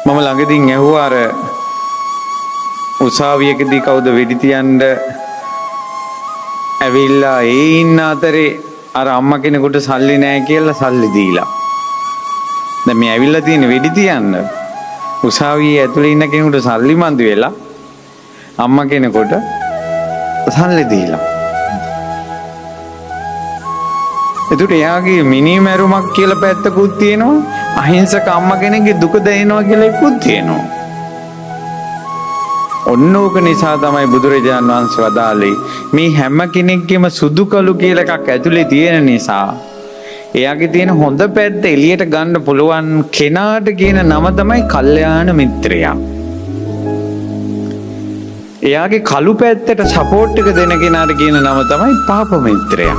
මම ළඟදින් ඇහුවා අර උසාවියකදී කවුද වෙඩි තියන්න ඇවිල්ලා ඒ ඉන්න අතරේ අර අම්මා කෙනෙකුට සල්ලි නැහැ කියලා සල්ලි දීලා. දැන් මේ ඇවිල්ලා තියෙන වෙඩි තියන්න උසාවියේ ඇතුලේ ඉන්න කෙනෙකුට සල්ලි මන්දි වෙලා අම්මා කෙනෙකුට සල්ලි දීලා. එතකොට එයාගේ මිනිමැරුමක් කියලා පැත්තකුත් තියෙනවා. අහිංසක අම්මා කෙනෙක්ගේ දුක දැනෙනවා කියලා එකකුත් තියෙනවා. ඔන්නෝක නිසා තමයි බුදුරජාණන් වහන්සේ වදාළේ මේ හැම කෙනෙක්ගේම සුදු කළු කියලා එකක් ඇතුලේ තියෙන නිසා එයාගේ තියෙන හොඳ පැත්ත එළියට ගන්න පුළුවන් කෙනාට කියන නම තමයි කල්යාණ මිත්‍රයා. එයාගේ කළු පැත්තට සපෝට් එක දෙන කෙනාට කියන නම තමයි පාප මිත්‍රයා.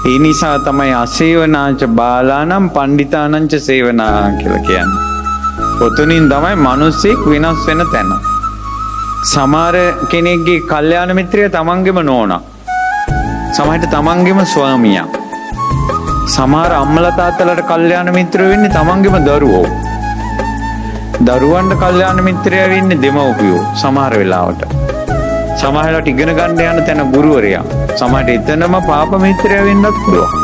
ඒ නිසා තමයි අසේවනාච බාලානම් පණ්ඩිතානංච සේවනා කියලා කියන්නේ. ඔතනින් තමයි මිනිස්සෙක් වෙනස් වෙන තැන. සමහර කෙනෙක්ගේ කල්යාණ මිත්‍රයා තමන්ගේම නෝනා. සමහරට තමන්ගේම ස්වාමියා. සමහර අම්මලා තාත්තලාට කල්යාණ මිත්‍රයෝ වෙන්නේ තමන්ගේම දරුවෝ. දරුවන්ට කල්යාණ මිත්‍රයා වෙන්නේ දෙමව්පියෝ සමහර වෙලාවට. සමහරවිට ඉගෙන ගන්න යන තැන ගුරුවරයා. සමහරට එතනම පාප මිත්‍රයා වෙන්නත් පුළුවන්.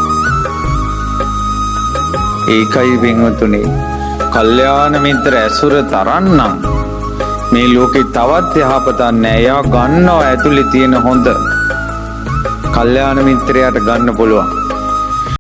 ඒකයි වෙන්වතුනේ කල්යාණ මිත්‍ර ඇසුර තරන්නම් මේ ලෝකේ තවත් යහපතක් නැහැ. එයා ගන්නවා ඇතුලේ තියෙන හොඳ. කල්යාණ මිත්‍රයාට ගන්න පුළුවන්.